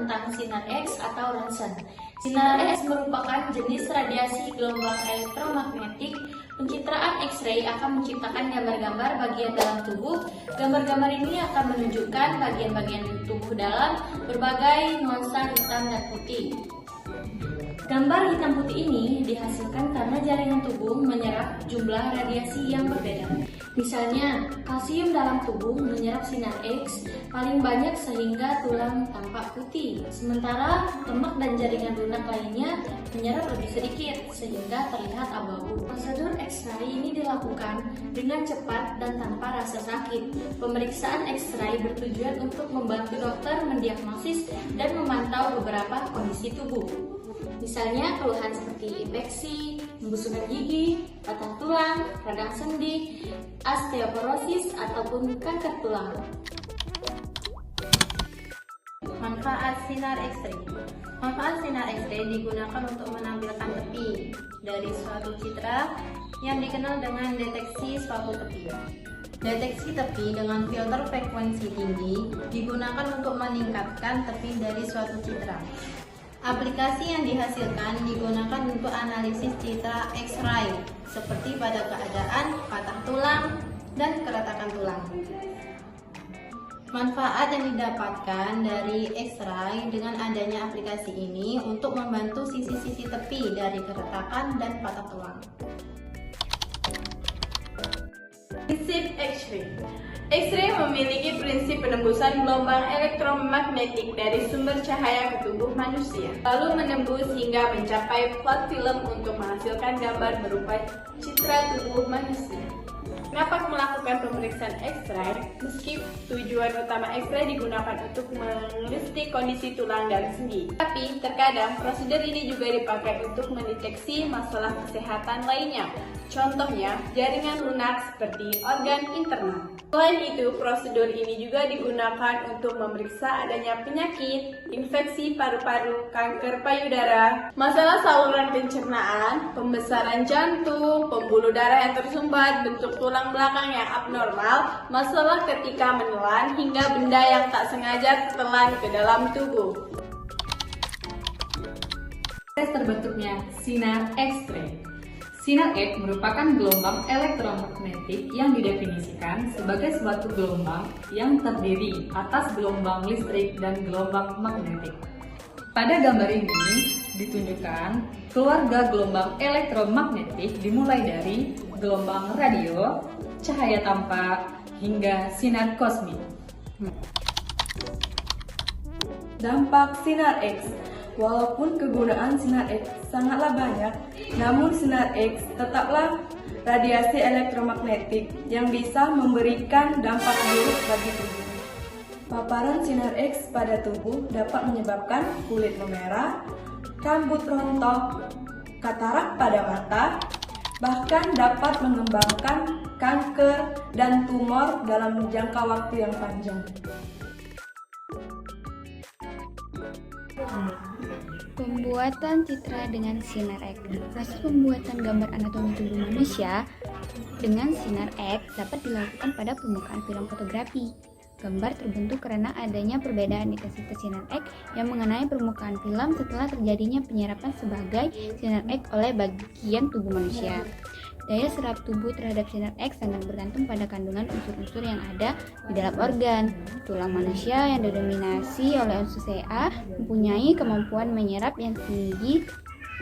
tentang sinar X atau ronsen. Sinar X merupakan jenis radiasi gelombang elektromagnetik. Pencitraan X-ray akan menciptakan gambar-gambar bagian dalam tubuh. Gambar-gambar ini akan menunjukkan bagian-bagian tubuh dalam berbagai nuansa hitam dan putih. Gambar hitam putih ini dihasilkan karena jaringan tubuh menyerap jumlah radiasi yang berbeda. Misalnya, kalsium dalam tubuh menyerap sinar X paling banyak sehingga tulang tampak putih. Sementara lemak dan jaringan lunak lainnya menyerap lebih sedikit sehingga terlihat abu-abu. Prosedur X-ray ini dilakukan dengan cepat dan tanpa rasa sakit. Pemeriksaan X-ray bertujuan untuk membantu dokter mendiagnosis dan memantau beberapa kondisi tubuh. Misalnya keluhan seperti infeksi, pembusukan gigi, patah tulang, radang sendi, osteoporosis, ataupun kanker tulang. Manfaat sinar X-ray. Manfaat sinar X-ray digunakan untuk menampilkan tepi dari suatu citra yang dikenal dengan deteksi suatu tepi. Deteksi tepi dengan filter frekuensi tinggi digunakan untuk meningkatkan tepi dari suatu citra. Aplikasi yang dihasilkan digunakan untuk analisis citra X-ray, seperti pada keadaan patah tulang dan keretakan tulang. Manfaat yang didapatkan dari X-ray dengan adanya aplikasi ini untuk membantu sisi-sisi tepi dari keretakan dan patah tulang. Prinsip X-ray. X-ray memiliki prinsip penembusan gelombang elektromagnetik dari sumber cahaya ke tubuh manusia, lalu menembus hingga mencapai plat film untuk menghasilkan gambar berupa citra tubuh manusia. Kenapa melakukan pemeriksaan X-ray? Meski tujuan utama X-ray digunakan untuk menelisik kondisi tulang dan sendi, tapi terkadang prosedur ini juga dipakai untuk mendeteksi masalah kesehatan lainnya. Contohnya, jaringan lunak seperti organ internal. Selain itu, prosedur ini juga digunakan untuk memeriksa adanya penyakit, infeksi paru-paru, kanker payudara, masalah saluran pencernaan, pembesaran jantung, pembuluh darah yang tersumbat, bentuk tulang belakang yang abnormal, masalah ketika menelan, hingga benda yang tak sengaja tertelan ke dalam tubuh. Tes terbentuknya sinar X-ray. Sinar X merupakan gelombang elektromagnetik yang didefinisikan sebagai suatu gelombang yang terdiri atas gelombang listrik dan gelombang magnetik. Pada gambar ini ditunjukkan keluarga gelombang elektromagnetik dimulai dari gelombang radio, cahaya tampak, hingga sinar kosmik. Dampak sinar X. Walaupun kegunaan sinar X sangatlah banyak, namun sinar X tetaplah radiasi elektromagnetik yang bisa memberikan dampak buruk bagi tubuh. Paparan sinar X pada tubuh dapat menyebabkan kulit memerah, rambut rontok, katarak pada mata, bahkan dapat mengembangkan kanker dan tumor dalam jangka waktu yang panjang. Pembuatan citra dengan sinar X. Proses pembuatan gambar anatomi tubuh manusia dengan sinar X dapat dilakukan pada permukaan film fotografi. Gambar terbentuk karena adanya perbedaan intensitas sinar X yang mengenai permukaan film setelah terjadinya penyerapan sebagai sinar X oleh bagian tubuh manusia. Daya serap tubuh terhadap sinar X sangat bergantung pada kandungan unsur-unsur yang ada di dalam organ. Tulang manusia yang didominasi oleh unsur Ca mempunyai kemampuan menyerap yang tinggi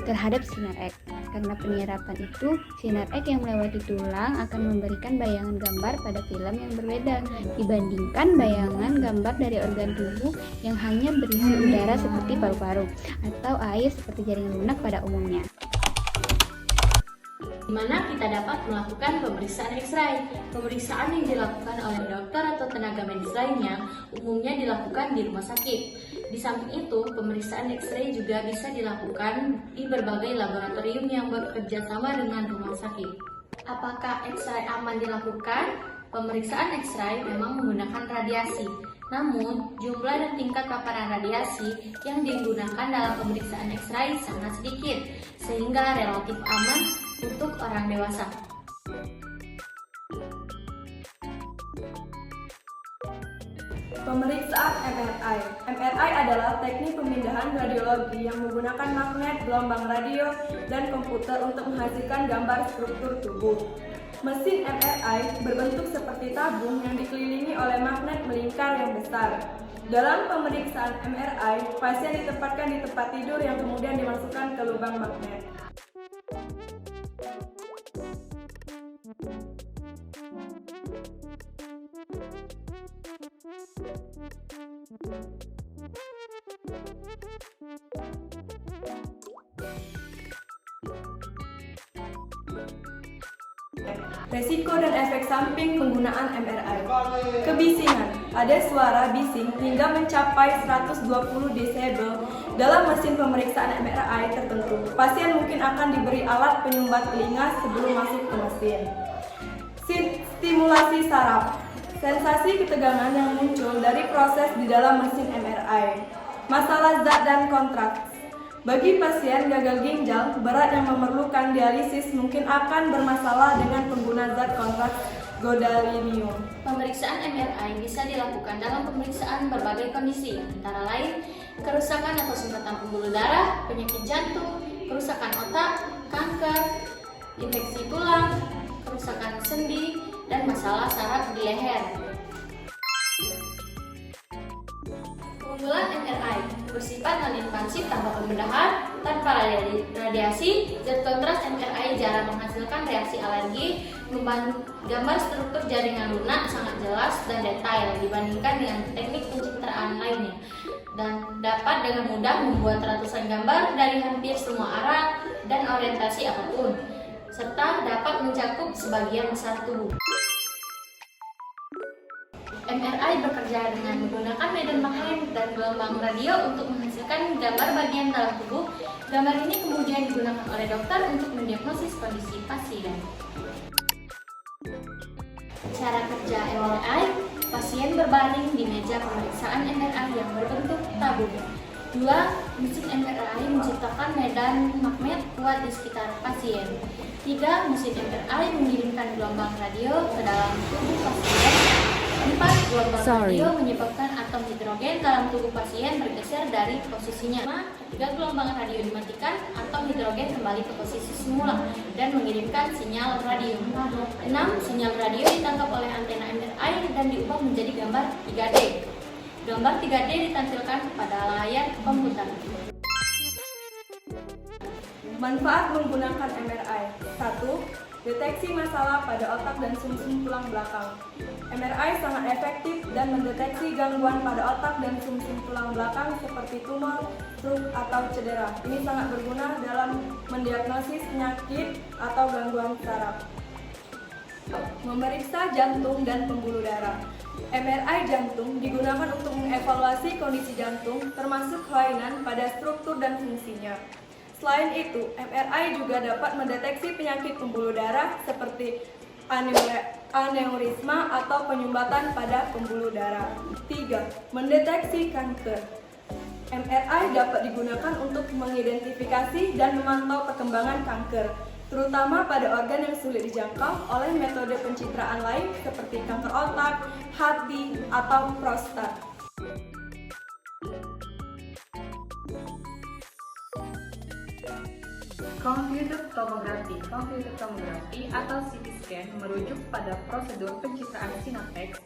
terhadap sinar X. Karena penyerapan itu, sinar X yang melewati tulang akan memberikan bayangan gambar pada film yang berbeda dibandingkan bayangan gambar dari organ tubuh yang hanya berisi udara seperti paru-paru atau air seperti jaringan lunak pada umumnya. Di mana kita dapat melakukan pemeriksaan X-ray. Pemeriksaan yang dilakukan oleh dokter atau tenaga medis lainnya umumnya dilakukan di rumah sakit. Di samping itu, pemeriksaan X-ray juga bisa dilakukan di berbagai laboratorium yang bekerja sama dengan rumah sakit. Apakah X-ray aman dilakukan? Pemeriksaan X-ray memang menggunakan radiasi. Namun, jumlah dan tingkat paparan radiasi yang digunakan dalam pemeriksaan X-ray sangat sedikit, sehingga relatif aman untuk orang dewasa. Pemeriksaan MRI. MRI adalah teknik pemindahan radiologi yang menggunakan magnet, gelombang radio, dan komputer untuk menghasilkan gambar struktur tubuh. Mesin MRI berbentuk seperti tabung yang dikelilingi oleh magnet melingkar yang besar. Dalam pemeriksaan MRI, pasien ditempatkan di tempat tidur yang kemudian dimasukkan ke lubang magnet. Resiko dan efek samping penggunaan MRI. Kebisingan. Ada suara bising hingga mencapai 120 desibel dalam mesin pemeriksaan MRI tertentu. Pasien mungkin akan diberi alat penyumbat telinga sebelum masuk ke mesin. Stimulasi saraf. Sensasi ketegangan yang muncul dari proses di dalam mesin MRI. Masalah zat dan kontraks. Bagi pasien gagal ginjal berat yang memerlukan dialisis mungkin akan bermasalah dengan pengguna zat kontraks gadolinium. Pemeriksaan MRI bisa dilakukan dalam pemeriksaan berbagai kondisi, antara lain kerusakan atau sumbatan pembuluh darah, penyakit jantung, kerusakan otak, kanker, infeksi tulang, kerusakan sendi, dan masalah saraf di leher. Keunggulan MRI bersifat non-invasif tanpa pembedahan, tanpa radiasi. Zat kontras MRI jarang menghasilkan reaksi alergi, gambar struktur jaringan lunak sangat jelas dan detail dibandingkan dengan teknik pencitraan lainnya, dan dapat dengan mudah membuat ratusan gambar dari hampir semua arah dan orientasi apapun, serta dapat mencakup sebagian besar tubuh. MRI bekerja dengan menggunakan medan magnet dan gelombang radio untuk menghasilkan gambar bagian dalam tubuh. Gambar ini kemudian digunakan oleh dokter untuk mendiagnosis kondisi pasien. Cara kerja MRI, pasien berbaring di meja pemeriksaan MRI yang berbentuk tabung. 2. Mesin MRI menciptakan medan magnet kuat di sekitar pasien. 3. Mesin MRI mengirimkan gelombang radio ke dalam tubuh pasien. 4. Gelombang radio menyebabkan atom hidrogen dalam tubuh pasien bergeser dari posisinya. 5. Ketika gelombang radio dimatikan, atom hidrogen kembali ke posisi semula dan mengirimkan sinyal radio. 6. Sinyal radio ditangkap oleh antena MRI dan diubah menjadi gambar 3D. Gambar 3D ditampilkan pada layar komputer. Manfaat menggunakan MRI. 1. Deteksi masalah pada otak dan sumsum tulang belakang. MRI sangat efektif dan mendeteksi gangguan pada otak dan sumsum tulang belakang seperti tumor, stroke, atau cedera. Ini sangat berguna dalam mendiagnosis penyakit atau gangguan saraf. Memeriksa jantung dan pembuluh darah. MRI jantung digunakan untuk mengevaluasi kondisi jantung, termasuk kelainan pada struktur dan fungsinya. Selain itu, MRI juga dapat mendeteksi penyakit pembuluh darah seperti aneurisma atau penyumbatan pada pembuluh darah. 3. Mendeteksi kanker. MRI dapat digunakan untuk mengidentifikasi dan memantau perkembangan kanker, terutama pada organ yang sulit dijangkau oleh metode pencitraan lain seperti kanker otak, hati, atau prostat. Computer tomografi atau CT scan merujuk pada prosedur pencitraan sinar X.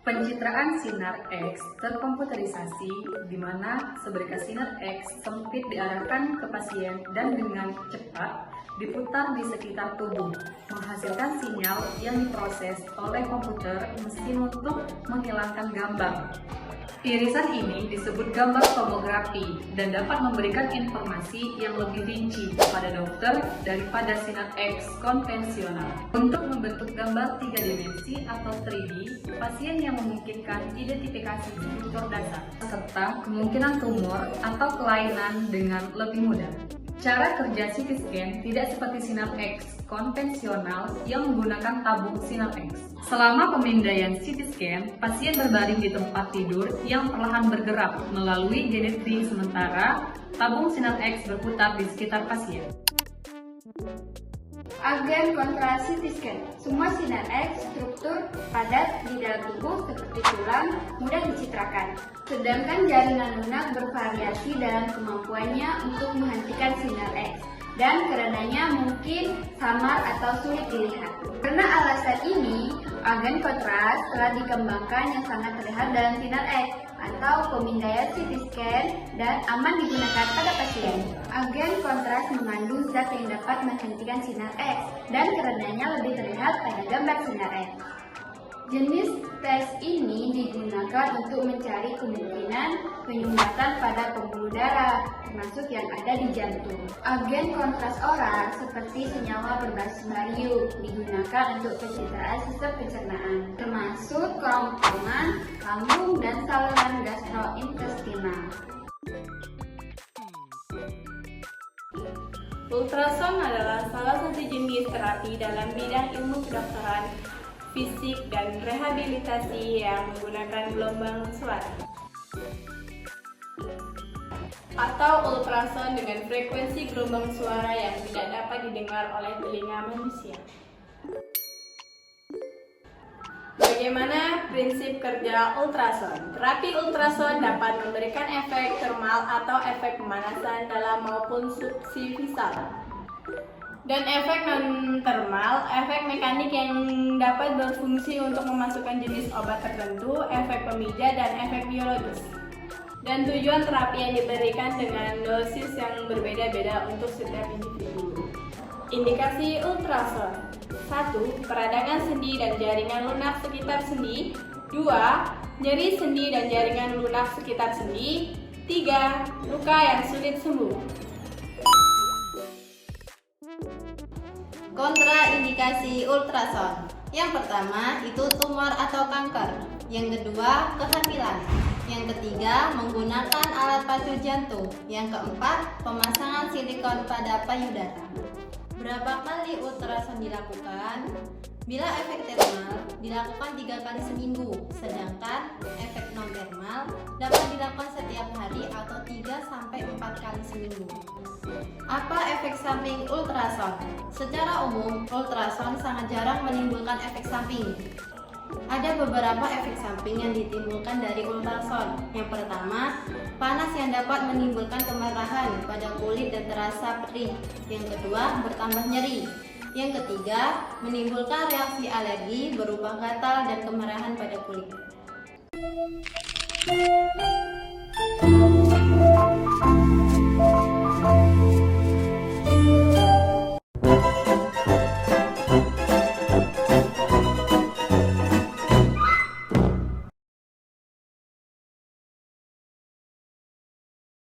Pencitraan sinar X terkomputerisasi, di mana seberkas sinar X sempit diarahkan ke pasien dan dengan cepat diputar di sekitar tubuh, menghasilkan sinyal yang diproses oleh komputer mesin untuk menghilangkan gambar. Irisan ini disebut gambar tomografi dan dapat memberikan informasi yang lebih rinci kepada dokter daripada sinar X konvensional. Untuk membentuk gambar 3 dimensi atau 3D, pasien yang memungkinkan identifikasi struktur dasar, serta kemungkinan tumor atau kelainan dengan lebih mudah. Cara kerja CT scan tidak seperti sinar X konvensional yang menggunakan tabung sinar X. Selama pemindaian CT scan, pasien berbaring di tempat tidur yang perlahan bergerak melalui genetri sementara tabung sinar X berputar di sekitar pasien. Agen kontra CT scan. Semua sinar X struktur padat di dalam tubuh seperti tulang mudah dicitrakan. Sedangkan jaringan lunak bervariasi dalam kemampuannya untuk menghentikan sinar X dan karenanya mungkin samar atau sulit dilihat. Karena alasan ini, agen kontras telah dikembangkan yang sangat terlihat dalam sinar X atau pemindaian CT scan dan aman digunakan pada pasien. Agen kontras mengandung zat yang dapat menghentikan sinar X dan karenanya lebih terlihat pada gambar sinar X. Jenis tes ini digunakan untuk mencari kemungkinan penyumbatan pada pembuluh darah, termasuk yang ada di jantung. Agen kontras oral seperti senyawa berbasis barium digunakan untuk pencitraan sistem pencernaan, termasuk kerongkongan, lambung, dan saluran gastrointestinal. Ultrason adalah salah satu jenis terapi dalam bidang ilmu kedokteran, fisik, dan rehabilitasi yang menggunakan gelombang suara atau ultrason dengan frekuensi gelombang suara yang tidak dapat didengar oleh telinga manusia. Bagaimana prinsip kerja ultrason? Terapi ultrason dapat memberikan efek termal atau efek pemanasan dalam maupun subsifisal. Dan efek non-termal, efek mekanik yang dapat berfungsi untuk memasukkan jenis obat tertentu, efek pemijat, dan efek biologis. Dan tujuan terapi yang diberikan dengan dosis yang berbeda-beda untuk setiap individu. Indikasi ultrason: 1. Peradangan sendi dan jaringan lunak sekitar sendi. 2. Nyeri sendi dan jaringan lunak sekitar sendi. 3. Luka yang sulit sembuh. Kontraindikasi ultrason. Yang pertama itu tumor atau kanker. Yang kedua kehamilan. Yang ketiga menggunakan alat pacu jantung. Yang keempat pemasangan silikon pada payudara. Berapa kali ultrason dilakukan? Bila efek termal dilakukan 3 kali seminggu, sedangkan efek non termal dapat dilakukan setiap hari atau 3-4 kali seminggu. Apa efek samping ultrason? Secara umum, ultrason sangat jarang menimbulkan efek samping. Ada beberapa efek samping yang ditimbulkan dari ultrason. Yang pertama, panas yang dapat menimbulkan kemerahan pada kulit dan terasa perih. Yang kedua, bertambah nyeri. Yang ketiga, menimbulkan reaksi alergi berupa gatal dan kemerahan pada kulit.